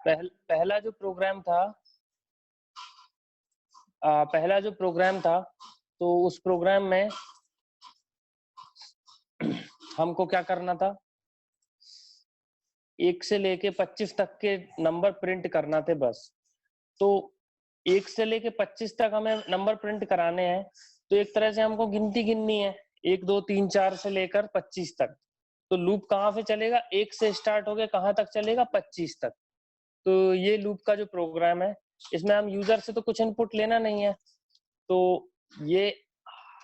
पहला जो प्रोग्राम था तो उस प्रोग्राम में हमको क्या करना था, 1 से लेके 25 तक के नंबर प्रिंट करना थे बस। तो 1 से लेके 25 तक हमें नंबर प्रिंट कराने हैं, तो एक तरह से हमको गिनती गिननी है 1 2 3 4 से लेकर 25 तक। तो लूप कहाँ से चलेगा, 1 से स्टार्ट हो गया कहाँ तक चलेगा, 25 तक। तो ये लूप का जो प्रोग्राम है, इसमें हम यूजर से तो कुछ इनपुट लेना नहीं है, तो ये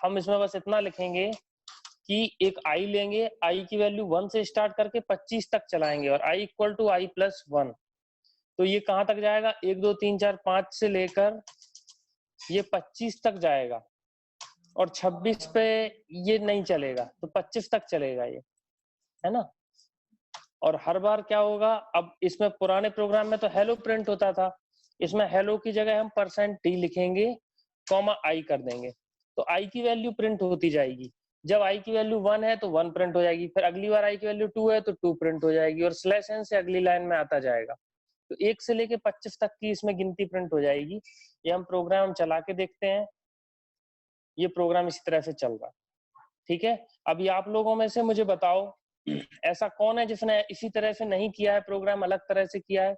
हम इसमें बस इतना लिखेंगे कि एक i लेंगे, i की वैल्यू 1 से स्टार्ट करके 25 तक चलाएंगे और i equal to i plus 1। तो ये कहाँ तक जाएगा, 1 2 3 4 5 से लेकर ये 25 तक जाएगा और 26 पे ये नहीं चलेगा, तो 25 तक चलेगा ये, है ना। और हर बार क्या होगा, अब इसमें पुराने प्रोग्राम में तो हेलो प्रिंट होता था, इसमें हेलो की जगह हम %t लिखेंगे, कॉमा i कर देंगे, तो i की वैल्यू प्रिंट होती जाएगी। जब i की वैल्यू 1 है तो 1 प्रिंट हो जाएगी, फिर अगली बार i की वैल्यू 2 है तो 2 प्रिंट हो जाएगी और /n से अगली लाइन में आता जाएगा। तो 1 से लेके 25 तक की इसमें गिनती प्रिंट हो जाएगी। ये हम प्रोग्राम चला के देखते हैं, ये प्रोग्राम इसी तरह से चल रहा है, ठीक है। अभी आप लोगों में से मुझे बताओ, ऐसा कौन है जिसने इसी तरह से नहीं किया है, प्रोग्राम अलग तरह से किया है।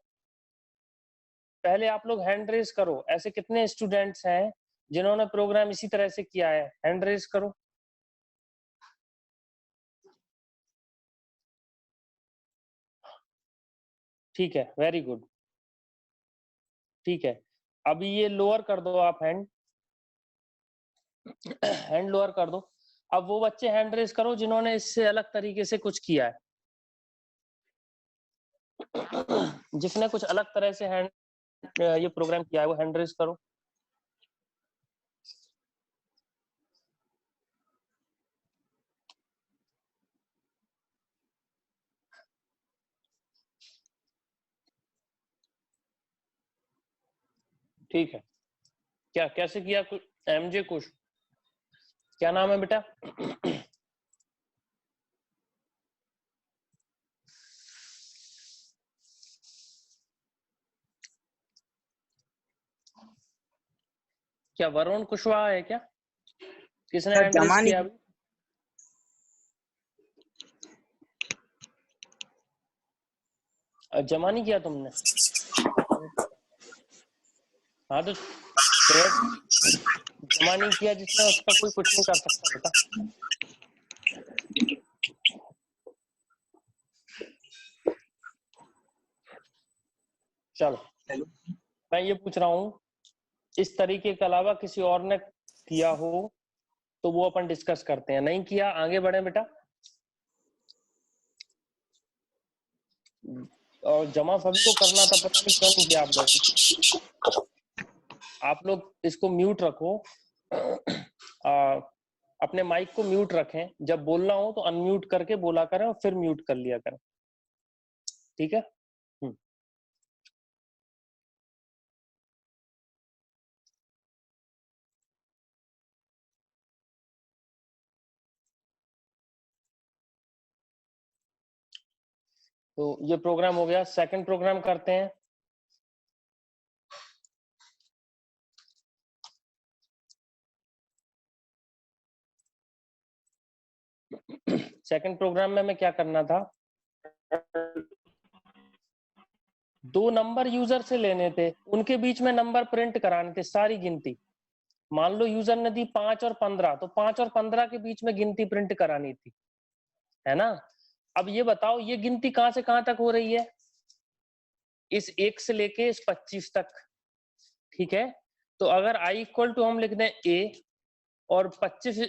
पहले आप लोग हैंड रेज करो, ऐसे कितने स्टूडेंट्स हैं जिन्होंने प्रोग्राम इसी तरह से किया है, हैंड रेज करो। ठीक है, वेरी गुड, ठीक है। अभी ये लोअर कर दो आप, हैंड लोअर कर दो। अब वो बच्चे हैंड रेज करो जिन्होंने इससे अलग तरीके से कुछ किया है, जिसने कुछ अलग तरह से ये प्रोग्राम किया है वो हैंड रेज करो। ठीक है, क्या कैसे किया, एमजे कुछ, क्या नाम है बेटा? क्या वरुण कुशवाहा है क्या? किसने हैंड रेज किया अभी? जमा नहीं किया तुमने? हाँ तो जमा नहीं किया जिसने, उसका कोई कुछ नहीं कर सकता बेटा। चलो मैं ये पूछ रहा हूँ, इस तरीके के अलावा किसी और ने किया हो तो वो अपन डिस्कस करते हैं, नहीं किया आगे बढ़े बेटा। और जमा सभी को करना था, पता नहीं क्यों नहीं किया आप लोग। आप लोग इसको म्यूट रखो, अपने माइक को म्यूट रखें, जब बोलना हो तो अनम्यूट करके बोला करें और फिर म्यूट कर लिया करें, ठीक है। तो ये प्रोग्राम हो गया, सेकंड प्रोग्राम करते हैं। सेकंड प्रोग्राम में मैं क्या करना था, 2 नंबर यूजर से लेने थे, उनके बीच में नंबर प्रिंट कराने थे, सारी गिनती। मान लो यूजर ने दी 5 और 15, तो 5 और 15 के बीच में गिनती प्रिंट करानी थी, है ना। अब ये बताओ ये गिनती कहां से कहां तक हो रही है, इस 1 से लेके इस 25 तक, ठीक है। तो अगर i इक्वल टू हम लिख दें a और 25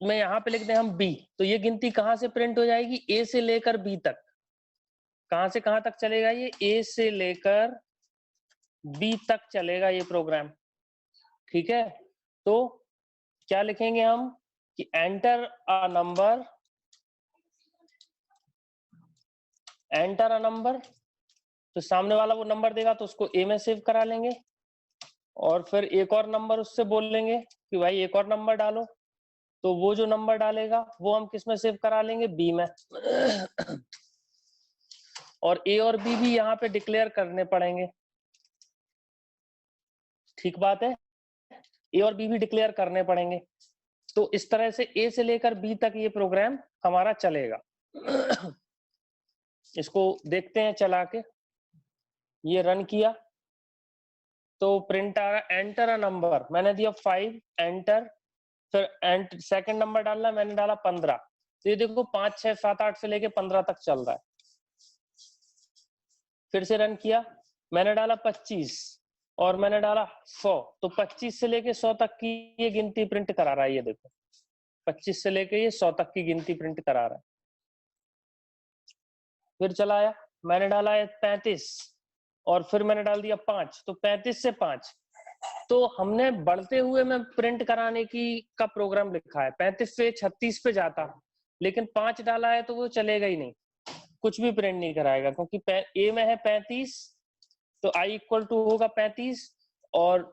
में यहाँ पे लिख दें हम b, तो ये गिनती कहां से प्रिंट हो जाएगी, a से लेकर b तक। कहां से कहां तक चलेगा ये, a से लेकर b तक चलेगा ये प्रोग्राम, ठीक है। तो क्या लिखेंगे हम कि enter a number, enter a number, तो सामने वाला वो नंबर देगा तो उसको ए में सेव करा लेंगे, और फिर एक और नंबर उससे बोल लेंगे कि भाई एक और नंबर डालो, तो वो जो नंबर डालेगा वो हम किस में सेव करा लेंगे, बी में। और ए और बी भी यहाँ पे डिक्लेयर करने पड़ेंगे। ठीक बात है, ए और बी भी डिक्लेयर करने पड़ेंगे। तो इस तरह से ए से लेकर बी तक ये प्रोग्राम हमारा चलेगा। इसको देखते हैं चला के। ये रन किया तो प्रिंट आ रहा एंटर अ नंबर, मैंने दिया 5, एंटर, फिर सेकंड नंबर डालना, मैंने डाला 15। तो ये देखो 5, 6, 7, 8 से लेके 15 तक चल रहा है। फिर से रन किया, मैंने डाला 25 और मैंने डाला 100, तो 25 से लेके 100 तक की ये गिनती प्रिंट करा रहा है। ये देखो 25 से लेके ये 100 तक की गिनती प्रिंट करा रहा है। फिर चलाया, मैंने डाला है 35 और फिर मैंने डाल दिया 5, तो 35 से 5। तो हमने बढ़ते हुए में प्रिंट कराने की का प्रोग्राम लिखा है। 35 से 36 पे जाता, लेकिन 5 डाला है तो वो चलेगा ही नहीं, कुछ भी प्रिंट नहीं कराएगा, क्योंकि ए में है 35, तो i इक्वल टू होगा 35 और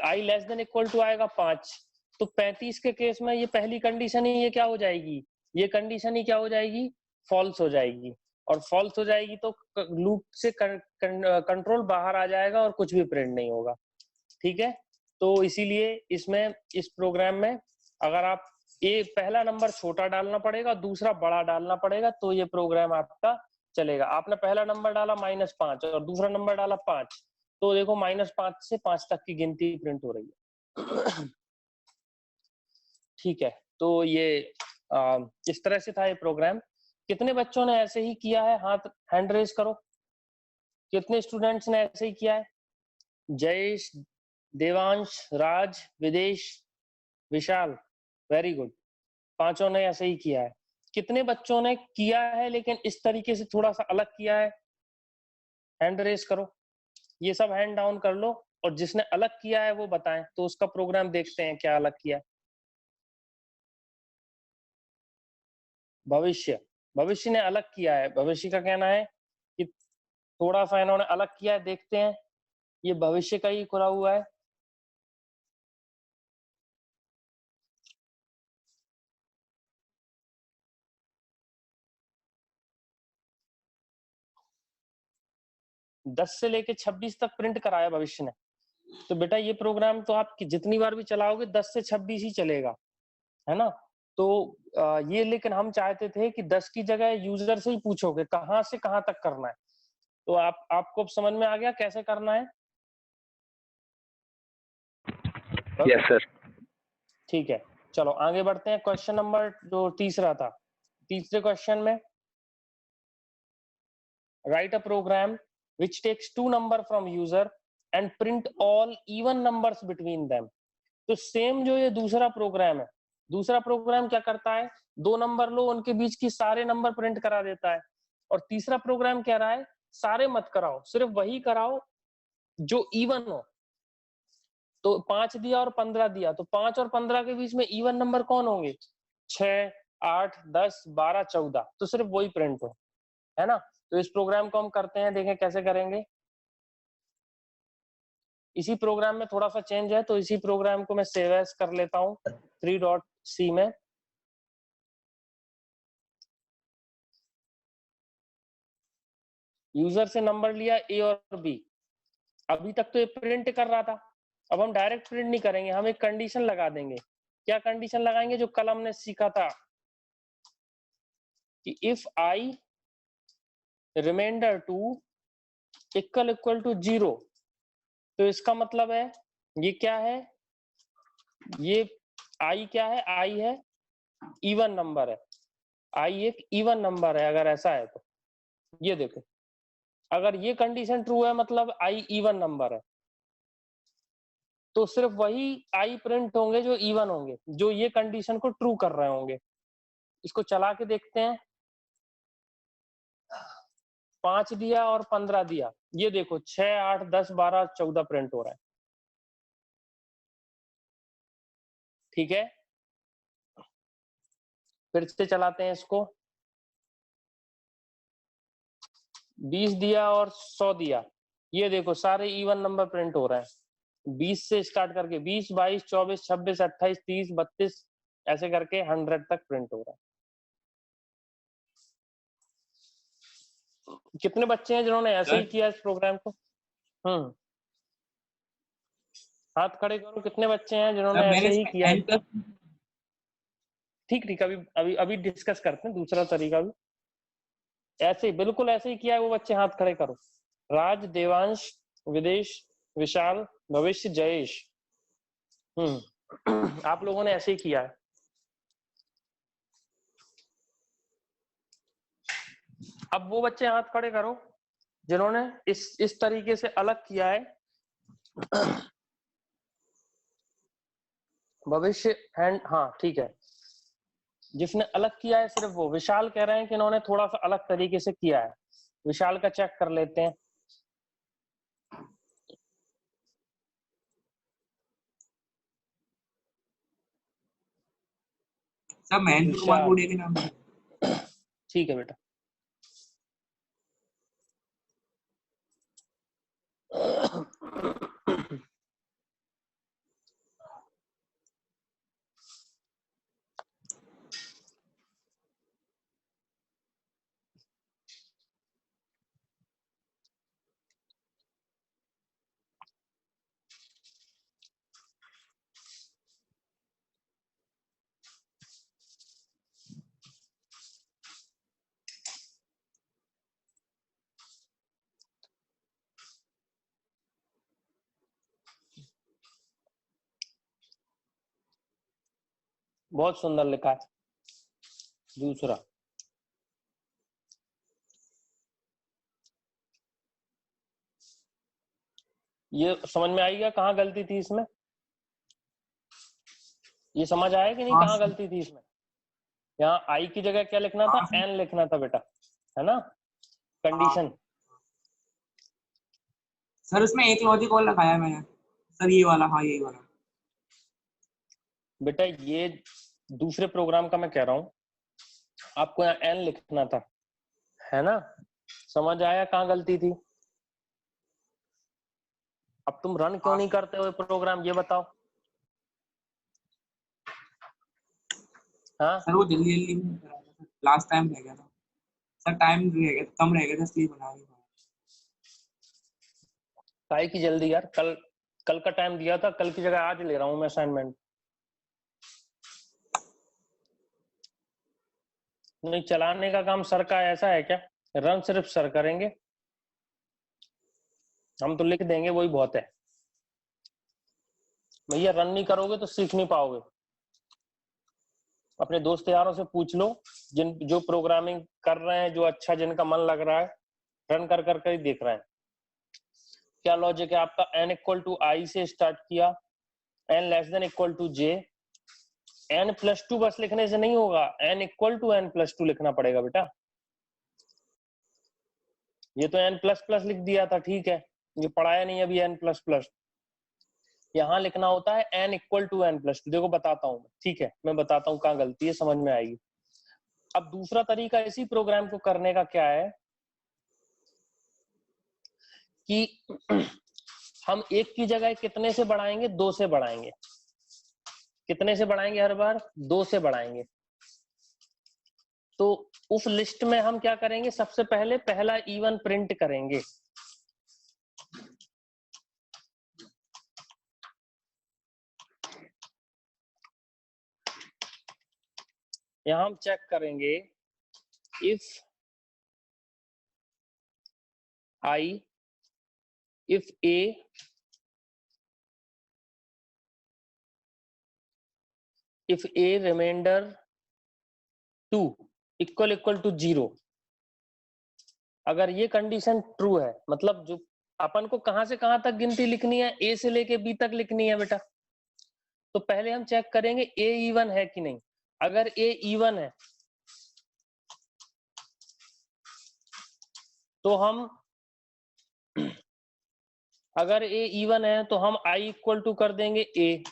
i less than equal to आएगा 5। तो 35 के केस में ये पहली कंडीशन ही ये क्या हो जाएगी, ये कंडीशन ही क्या हो जाएगी, फॉल्स हो जाएगी। और फॉल्स हो जाएगी तो लूप से कंट्रोल बाहर आ जाएगा और कुछ भी प्रिंट नहीं होगा। ठीक है, तो इसीलिए इसमें इस प्रोग्राम में अगर आप पहला नंबर छोटा डालना पड़ेगा, दूसरा बड़ा डालना पड़ेगा, तो ये प्रोग्राम आपका चलेगा। आपने पहला नंबर डाला -5 और दूसरा नंबर डाला 5, तो देखो -5 से 5 तक की गिनती प्रिंट हो रही है। ठीक है, तो ये इस तरह से था ये प्रोग्राम। कितने बच्चों ने ऐसे ही किया है, हाथ हैंड रेज करो। कितने स्टूडेंट्स ने ऐसे ही किया है? जयेश, देवांश, राज, विदेश, विशाल, वेरी गुड, पांचों ने ऐसे ही किया है। कितने बच्चों ने किया है लेकिन इस तरीके से थोड़ा सा अलग किया है? हैंड रेज करो। ये सब हैंड डाउन कर लो और जिसने अलग किया है वो बताएं, तो उसका प्रोग्राम देखते हैं क्या अलग किया है। भविष्य, भविष्य ने अलग किया है। भविष्य का कहना है कि थोड़ा सा इन्होंने अलग किया है, देखते हैं। ये भविष्य का ही खुला हुआ है। दस से लेके 26 तक प्रिंट कराया भविष्य ने। तो बेटा ये प्रोग्राम तो आप जितनी बार भी चलाओगे 10 से 26 ही चलेगा, है ना। तो ये लेकिन हम चाहते थे कि 10 की जगह यूजर से ही पूछोगे कहाँ से कहाँ तक करना है। तो आपको अब समझ में आ गया कैसे करना है? Yes sir. ठीक है, चलो आगे बढ़ते हैं। क्वेश्चन नंबर जो तीसरा था, तीसरे क्वेश्चन में write a program which takes 2 number from user and print all even numbers between them। तो सेम जो ये दूसरा प्रोग्राम है, दूसरा प्रोग्राम क्या करता है, 2 नंबर लो, उनके बीच की सारे नंबर प्रिंट करा देता है। और तीसरा प्रोग्राम कह रहा है सारे मत कराओ, सिर्फ वही कराओ जो इवन हो। तो 5 दिया और 15 दिया, तो 5 और 15 के बीच में इवन नंबर कौन होंगे? 6, 8, 10, 12, 14, तो सिर्फ वही प्रिंट हो, है ना। तो इस प्रोग्राम को हम करते हैं, देखें कैसे करेंगे। इसी प्रोग्राम में थोड़ा सा चेंज है, तो इसी प्रोग्राम को मैं सेव एज कर लेता हूँ 3.c में। यूजर से नंबर लिया ए और बी, अभी तक तो ये प्रिंट कर रहा था, अब हम डायरेक्ट प्रिंट नहीं करेंगे, हम एक कंडीशन लगा देंगे। क्या कंडीशन लगाएंगे? जो कल हमने सीखा था कि if I remainder 2 equal to 0, तो इसका मतलब है ये क्या है, ये आई क्या है, आई है इवन नंबर है, आई एक इवन नंबर है। अगर ऐसा है तो ये देखो, अगर ये कंडीशन ट्रू है मतलब आई इवन नंबर है, तो सिर्फ वही आई प्रिंट होंगे जो इवन होंगे, जो ये कंडीशन को ट्रू कर रहे होंगे। इसको चला के देखते हैं। 5 दिया और 15 दिया, ये देखो 6, 8, 10, 12, 14 प्रिंट हो रहा है। ठीक है, फिर से चलाते हैं इसको। 20 दिया और 100 दिया, ये देखो सारे इवन नंबर प्रिंट हो रहे हैं। 20 से स्टार्ट करके 20, 22, 24, 26, 28, 30, 32 ऐसे करके 100 तक प्रिंट हो रहा है। कितने बच्चे हैं जिन्होंने ऐसे ही किया इस प्रोग्राम को? हाथ खड़े करो, कितने बच्चे हैं जिन्होंने ऐसे ही किया? ठीक, अभी अभी अभी डिस्कस करते हैं दूसरा तरीका भी। ऐसे ही, बिल्कुल ऐसे ही किया है वो बच्चे, हाथ खड़े करो। राज, देवांश, विदेश, विशाल, भविष्य, जयेश। आप लोगों ने ऐसे ही किया है। अब वो बच्चे हाथ खड़े करो जिन्होंने इस तरीके से अलग किया है। भविष्य हैंड, हाँ ठीक है, जिसने अलग किया है सिर्फ वो। विशाल कह रहे हैं कि इन्होंने थोड़ा सा अलग तरीके से किया है। विशाल का चेक कर लेते हैं। सब महेंद्र कुमार बूढ़े के नाम। ठीक है बेटा। बहुत सुंदर लिखा है। दूसरा, ये समझ में आएगा कहाँ गलती थी इसमें? ये समझ आया कि नहीं कहाँ गलती थी इसमें? यहाँ आई की जगह क्या लिखना था? एन लिखना था बेटा, है ना? कंडीशन। सर उसमें एक लॉजिक और लगाया मैंने सर, ये वाला। हाँ यही वाला बेटा, ये दूसरे प्रोग्राम का मैं कह रहा हूँ, आपको यहाँ एन लिखना था, है ना? समझ आया कहाँ गलती थी? अब तुम रन क्यों नहीं करते हो प्रोग्राम, ये बताओ। हाँ सर, वो जल्दी लास्ट टाइम रह गया था सर, टाइम रह गया, कम रह गया था, इसलिए बना नहीं पाया। काहे की जल्दी यार? कल का टाइम दिया था, कल की जगह आज ले रहा हूँ मैं असाइनमेंट। नहीं, चलाने का काम सर का ऐसा है क्या? रन सिर्फ सर करेंगे, हम तो लिख देंगे, वही बहुत है। भैया रन नहीं करोगे तो सीख नहीं पाओगे। अपने दोस्त यारों से पूछ लो, जो प्रोग्रामिंग कर रहे हैं, जो अच्छा जिनका मन लग रहा है, रन कर कर ही देख रहे हैं। क्या लॉजिक है आपका? n इक्वल टू आई से स्टार्ट किया, n less than equal to J. n+2 बस लिखने से नहीं होगा, n इक्वल टू n+2 लिखना पड़ेगा बेटा। ये तो n++ लिख दिया था, ठीक है, ये पढ़ाया नहीं अभी n++। यहाँ लिखना होता है n इक्वल टू n+2। देखो बताता हूँ, ठीक है, मैं बताता हूँ कहाँ गलती है, समझ में आएगी। अब दूसरा तरीका इसी प्रोग्राम को करने का क्या है कि हम एक की जगह कितने से बढ़ाएंगे? 2 से बढ़ाएंगे। कितने से बढ़ाएंगे? हर बार 2 से बढ़ाएंगे। तो उस लिस्ट में हम क्या करेंगे? सबसे पहले पहला इवन प्रिंट करेंगे। यहां हम चेक करेंगे if I, if A, if A remainder 2 equal to 0। अगर ये कंडीशन ट्रू है, मतलब जो अपन को कहां से कहां तक गिनती लिखनी है? ए से लेके बी तक लिखनी है बेटा। तो पहले हम चेक करेंगे ए इवन है कि नहीं। अगर ए इवन है तो हम अगर ए इवन है तो हम आई इक्वल टू कर देंगे ए।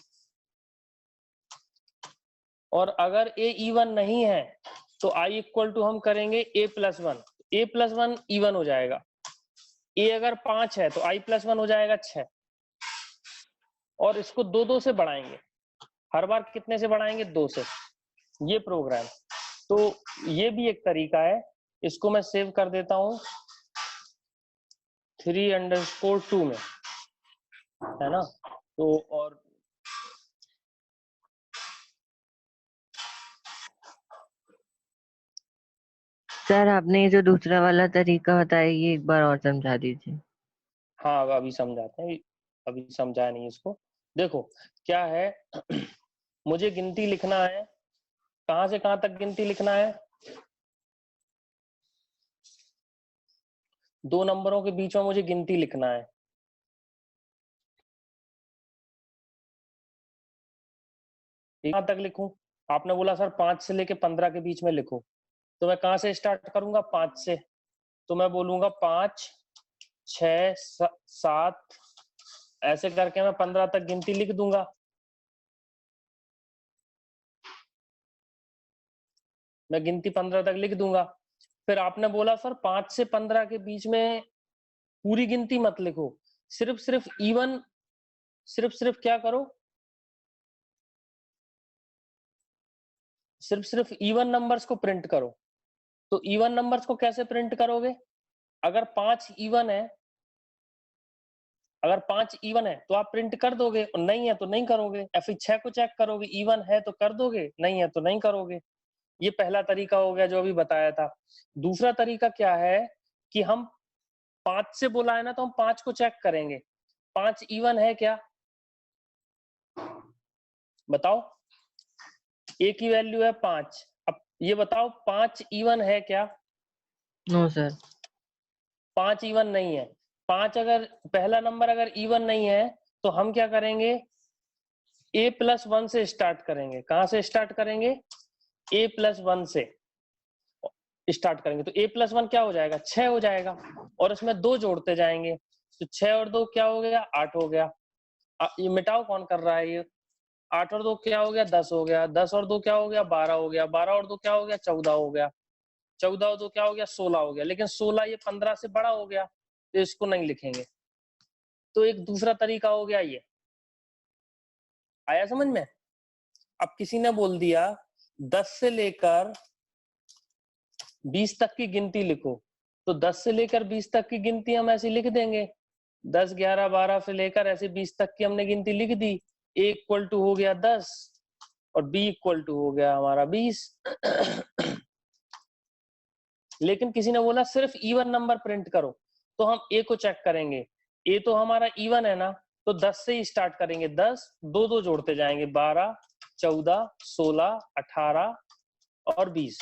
और अगर ए इवन नहीं है तो आई इक्वल टू हम करेंगे a+1। a+1 इवन हो जाएगा। ए अगर 5 है तो i+1 हो जाएगा 6। और इसको 2 से बढ़ाएंगे। हर बार कितने से बढ़ाएंगे? 2 से। ये प्रोग्राम, तो ये भी एक तरीका है। इसको मैं सेव कर देता हूं। 3_2 में, है ना? तो और सर आपने ये जो दूसरा वाला तरीका बताया ये एक बार और समझा दीजिए। हाँ अभी समझाते हैं, अभी समझाया नहीं इसको। देखो क्या है मुझे गिनती लिखना है, कहाँ से कहाँ तक गिनती लिखना है? 2 नंबरों के बीच में मुझे गिनती लिखना है। कहाँ तक लिखूं? आपने बोला सर 5 से लेके 15 के बीच में लिखो, तो मैं कहाँ से स्टार्ट करूंगा? 5 से। तो मैं बोलूंगा 5, 6, 7, ऐसे करके मैं 15 तक गिनती लिख दूंगा। मैं गिनती 15 तक लिख दूंगा। फिर आपने बोला सर 5 से 15 के बीच में पूरी गिनती मत लिखो, सिर्फ इवन, सिर्फ क्या करो, सिर्फ इवन नंबर्स को प्रिंट करो। तो इवन नंबर्स को कैसे प्रिंट करोगे? अगर 5 इवन है, अगर 5 इवन है तो आप प्रिंट कर दोगे, और नहीं है तो नहीं करोगे, या फिर 6 को चेक करोगे, इवन है तो कर दोगे, नहीं है तो नहीं करोगे। ये पहला तरीका हो गया जो अभी बताया था। दूसरा तरीका क्या है कि हम 5 से बोला है ना, तो हम 5 को चेक करेंगे, 5 इवन है क्या? बताओ, ए की वैल्यू है 5। अब ये बताओ 5 इवन है क्या? No sir. 5 इवन नहीं है। 5 अगर पहला नंबर अगर इवन नहीं है तो हम क्या करेंगे? a+1 से स्टार्ट करेंगे। कहां से स्टार्ट करेंगे? a+1 से स्टार्ट करेंगे। तो a+1 क्या हो जाएगा? 6 हो जाएगा, और इसमें 2 जोड़ते जाएंगे, तो 6 और 2 क्या हो गया? 8 हो गया। ये मिटाओ कौन कर रहा है? ये 8 और 2 क्या हो गया? 10 हो गया। 10 और 2 क्या हो गया? 12 हो गया। 12 और 2 क्या हो गया? 14 हो गया। 14 और 2 क्या हो गया? 16 हो गया। लेकिन 16 ये 15 से बड़ा हो गया, तो इसको नहीं लिखेंगे। तो एक दूसरा तरीका हो गया ये। आया समझ में? अब किसी ने बोल दिया 10 से लेकर 20 तक की गिनती लिखो, तो 10 से लेकर 20 तक की गिनती हम ऐसे लिख देंगे। 10, 11, 12 से लेकर ऐसे 20 तक की हमने गिनती लिख दी। a इक्वल टू हो गया 10 और b इक्वल टू हो गया हमारा 20। लेकिन किसी ने बोला सिर्फ इवन नंबर प्रिंट करो, तो हम a को चेक करेंगे। a तो हमारा इवन है ना, तो 10 से ही स्टार्ट करेंगे। 10, 2 जोड़ते जाएंगे, 12, 14, 16, 18 और 20।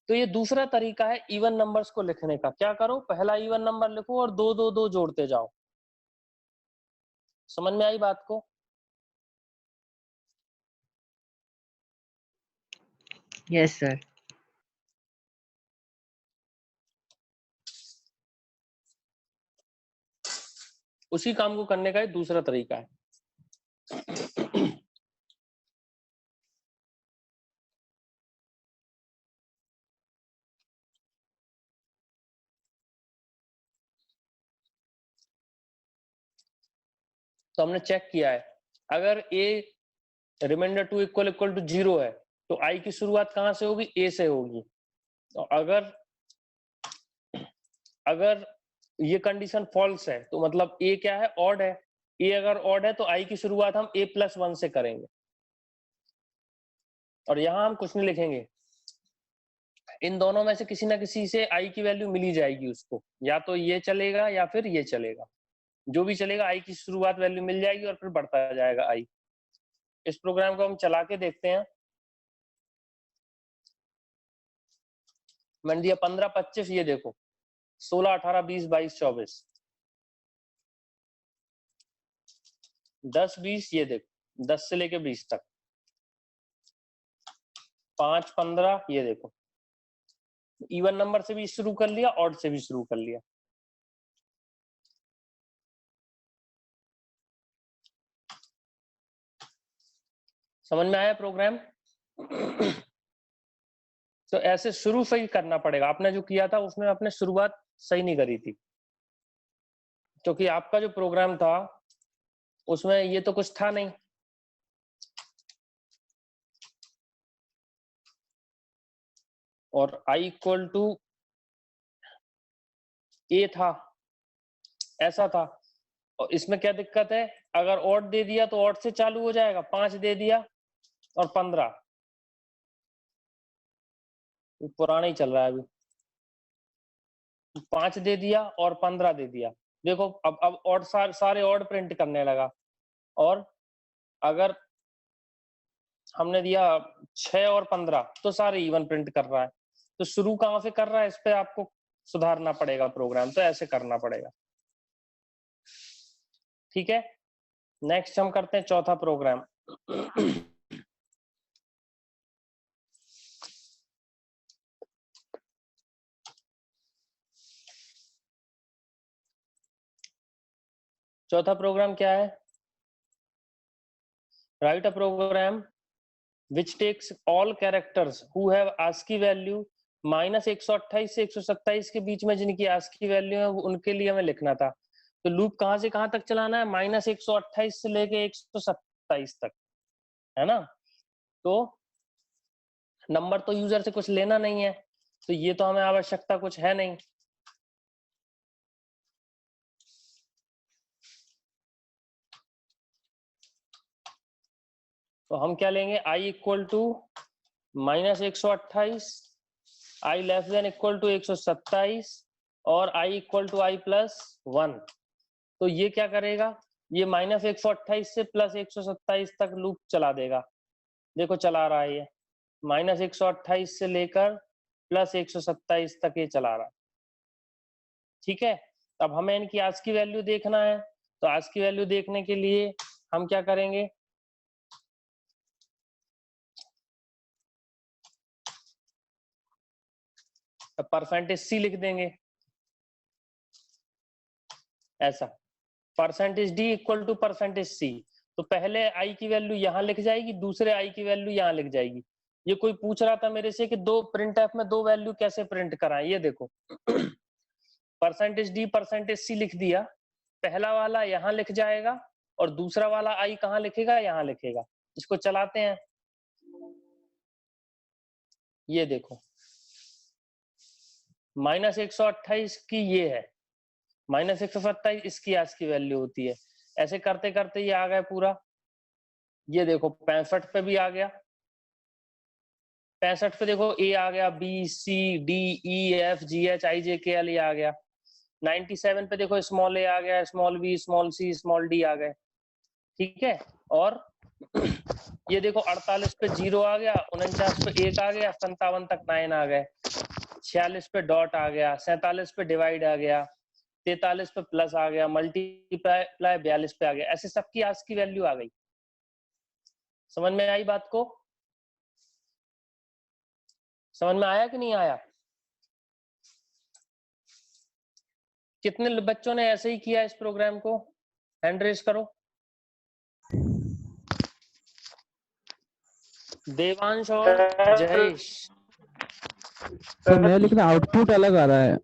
तो ये दूसरा तरीका है इवन नंबर्स को लिखने का। क्या करो? पहला इवन नंबर लिखो और 2 जोड़ते जाओ। समझ में आई बात को? Yes sir. उसी काम को करने का एक दूसरा तरीका है। तो हमने चेक किया है, अगर a रिमाइंडर 2 इक्वल टू 0 है, तो i की शुरुआत कहां से होगी? a से होगी। तो अगर ये कंडीशन फॉल्स है, तो मतलब a क्या है? ऑड है। a अगर ऑड है तो i की शुरुआत हम a+1 से करेंगे, और यहां हम कुछ नहीं लिखेंगे। इन दोनों में से किसी ना किसी से i की वैल्यू मिली जाएगी उसको, या तो ये चलेगा या फिर ये चलेगा। जो भी चलेगा i की शुरुआत वैल्यू मिल जाएगी और फिर बढ़ता जाएगा i। इस प्रोग्राम को हम चला के देखते हैं। मैंने दिया 15, 25, ये देखो 16, 18, 20, 22, 24, 10, 20, ये देखो 10 से लेके 20 तक, 5, 15, ये देखो इवन नंबर से भी शुरू कर लिया, ऑड से भी शुरू कर लिया। समझ में आया प्रोग्राम? तो ऐसे शुरू से ही करना पड़ेगा। आपने जो किया था उसमें आपने शुरुआत सही नहीं करी थी, क्योंकि आपका जो प्रोग्राम था उसमें ये तो कुछ था नहीं। और i इक्वल टू a था, ऐसा था। और इसमें क्या दिक्कत है, अगर ऑड दे दिया तो ऑड से चालू हो जाएगा, 5 दे दिया और 15, पुराना ही चल रहा है अभी, 5 दे दिया और 15 दे दिया। देखो अब ऑड सारे ऑड प्रिंट करने लगा। और अगर हमने दिया 6 और 15 तो सारे इवन प्रिंट कर रहा है। तो शुरू कहाँ से कर रहा है, इस पे आपको सुधारना पड़ेगा प्रोग्राम, तो ऐसे करना पड़ेगा। ठीक है, नेक्स्ट हम करते हैं चौथा प्रोग्राम। चौथा प्रोग्राम क्या है, write a program which takes all characters who have ASCII value -128 से 127 के बीच में जिनकी ASCII वैल्यू है उनके लिए हमें लिखना था। तो लूप कहां से कहां तक चलाना है, -128 से लेके 127 तक, है ना। तो नंबर तो यूजर से कुछ लेना नहीं है, तो ये तो हमें आवश्यकता कुछ है नहीं। तो हम क्या लेंगे, i equal to -128, i less than equal to 127 और i equal to i plus 1। तो ये क्या करेगा, ये -128 से +127 तक लूप चला देगा। देखो चला रहा है ये, -128 से लेकर +127 तक ये चला रहा है। ठीक है, अब हमें इनकी आज की वैल्यू देखना है। तो आज की वैल्यू देखने के लिए हम क्या करेंगे, %c लिख देंगे ऐसा, %d इक्वल टू %c। तो पहले i की वैल्यू यहाँ लिख जाएगी, दूसरे i की वैल्यू यहाँ लिख जाएगी। ये कोई पूछ रहा था मेरे से कि दो प्रिंट एफ में दो वैल्यू कैसे प्रिंट कराएं, ये देखो %d %c लिख दिया, पहला वाला यहाँ लिख जाएगा और दूसरा वाला i कहाँ लिखेगा, यहाँ लिखेगा। इसको चलाते हैं, ये देखो -128 की ये है, -127 इसकी आज की वैल्यू होती है। ऐसे करते करते ये आ गया पूरा, ये देखो 65 पे भी आ गया, 65 पे देखो ए आ गया, B C D E F G H I J K L आ गया। 97 पे देखो स्मॉल ए आ गया, small B small C small D आ गए। ठीक है, और ये देखो 48 पे 0 आ गया, 49 पे 1 आ गया, 57 तक 9 आ गए, 46 पे डॉट आ गया, 47 पे डिवाइड आ गया, 43 पे प्लस आ गया, मल्टीप्लाई 42 पे आ गया। ऐसे सबकी आज की वैल्यू आ गई। समझ में आई बात को, समझ में आया कि नहीं आया? कितने बच्चों ने ऐसे ही किया इस प्रोग्राम को, हैंड रेज करो। देवांश और जयेश। तो मैं लिख रहा, आउटपुट अलग आ रहा है।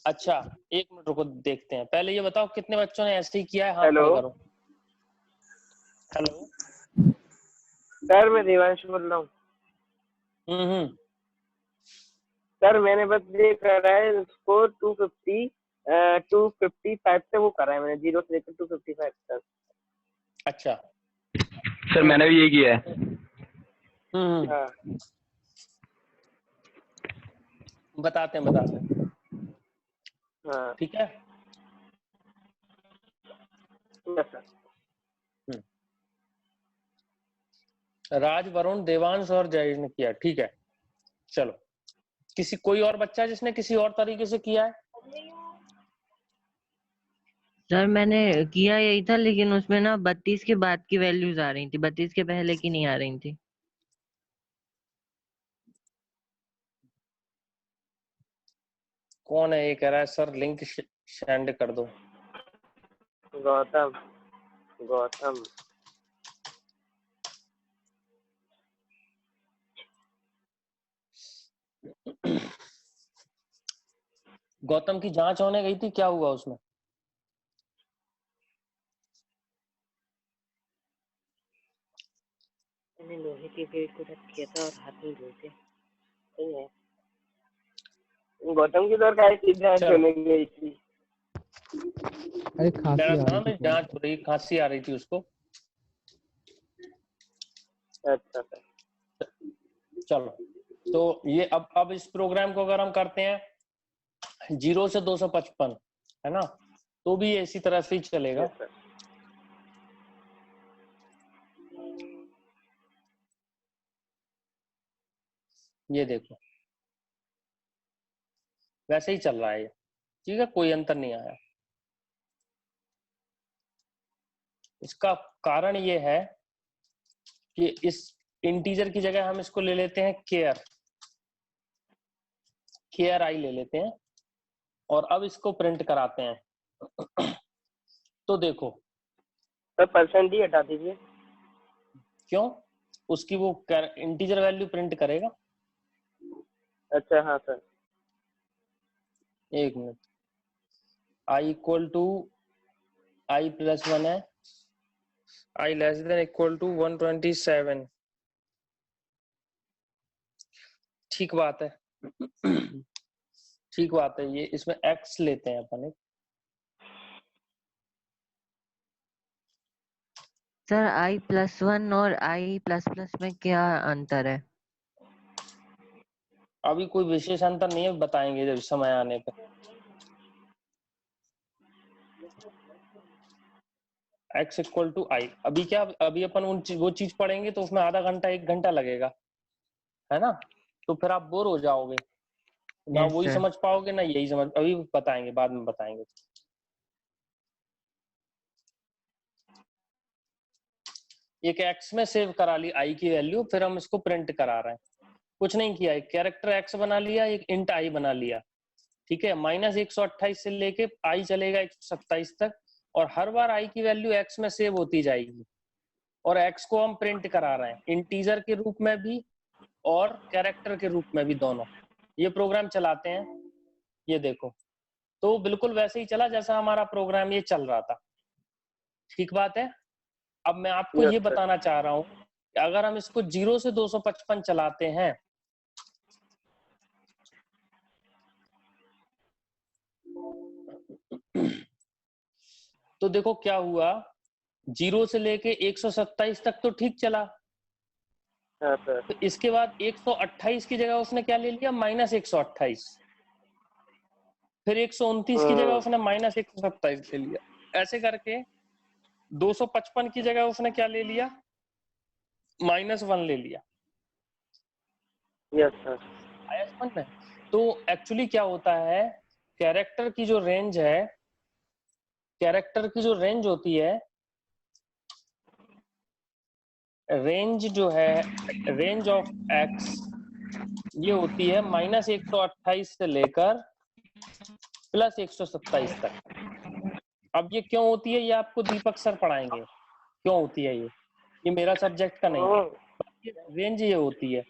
अच्छा, एक मिनट रुको, देखते हैं। पहले ये बताओ कितने बच्चों ने ऐसे ही किया है, हाथ हेलो खड़े करो। हेलो सर, मैं देवांश बोल रहा हूँ। सर मैंने बस ये करा है उसको 255 से वो करा है मैंने, 0 से लेकर 255 तक। अच्छा सर मैंने भी ये किया है। हाँ बताते हैं हाँ ठीक है। Yes sir. राज, वरुण, देवांश और जयेश ने किया, ठीक है। चलो, किसी कोई और बच्चा जिसने किसी और तरीके से किया है? सर मैंने किया यही था, लेकिन उसमें ना 32 के बाद की वैल्यूज आ रही थी, 32 के पहले की नहीं आ रही थी। कौन है ये कह रहा है सर लिंक सेंड कर दो? गौतम गौतम की जांच होने गई थी, क्या हुआ उसमें? मैंने लोहे की प्लेट को रख किया था और हाथ में धोए थे। गौतम की तो जांच होने गई थी। अरे कह खांसी रहा आ था ना रही थी मेरी थोड़ी। जांच हो रही, खांसी आ रही थी उसको। अच्छा सर। चलो, तो ये अब इस प्रोग्राम को अगर हम करते हैं 0 से 255, है ना, तो भी ये इसी तरह से ही चलेगा। Yes sir. ये देखो वैसे ही चल रहा है ये, ठीक है, कोई अंतर नहीं आया। इसका कारण ये है कि इस इंटीजर की जगह हम इसको ले लेते हैं केयर आई ले लेते हैं, और अब इसको प्रिंट कराते हैं। तो देखो, सर परसेंट ही हटा दीजिए। क्यों? उसकी वो इंटीजर वैल्यू प्रिंट करेगा। अच्छा हाँ सर। एक minute, I equal to I plus 1 है, I less than equal to 127। ठीक बात है। ठीक बात है, ये इसमें x लेते हैं अपन एक। सर i+1 और i++ में क्या अंतर है? अभी कोई विशेष अंतर नहीं है, बताएंगे जब समय आने पे। x इक्वल टू आई, अभी क्या, अभी अपन वो चीज पढ़ेंगे तो उसमें आधा घंटा 1 घंटा लगेगा, है ना, तो फिर आप बोर हो जाओगे, ना यस वही सर। समझ पाओगे ना यही समझ, अभी बताएंगे, बाद में बताएंगे। एक x में सेव करा ली i की वैल्यू, फिर हम इसको प्रिंट करा रहे हैं। कुछ नहीं किया, एक कैरेक्टर x बना लिया, एक इंट i बना लिया, ठीक है, -128 से लेके i चलेगा 127 तक, और हर बार i की वैल्यू x में सेव होती जाएगी, और x को हम प्रिंट करा रहे हैं इंटीजर के रूप में भी और कैरेक्टर के रूप में भी, दोनों। ये प्रोग्राम चलाते हैं, ये देखो, तो बिल्कुल वैसे ही चला जैसा हमारा प्रोग्राम ये चल रहा था। ठीक बात है। अब मैं आपको यस ये सर। बताना चाह रहा हूँ कि अगर हम इसको 0 से 255 चलाते हैं, तो देखो क्या हुआ, 0 से लेके 127 तक तो ठीक चला, हाँ सर। तो इसके बाद 128 की जगह उसने क्या ले लिया, -128, फिर 129 की जगह उसने -127 ले लिया, ऐसे करके 255 की जगह उसने क्या ले लिया, -1 ले लिया। Yes sir. आया समझ में? तो एक्चुअली क्या होता है, कैरेक्टर की जो रेंज है, कैरेक्टर की जो रेंज होती है, रेंज जो है, रेंज ऑफ एक्स, ये होती है -128 से लेकर +127 तक। अब ये क्यों होती है, ये आपको दीपक सर पढ़ाएंगे क्यों होती है ये मेरा सब्जेक्ट का नहीं है, रेंज ये होती है।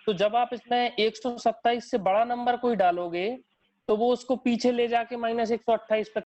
तो जब आप इसमें 127 से बड़ा नंबर कोई डालोगे, तो वो उसको पीछे ले जाके -128 पे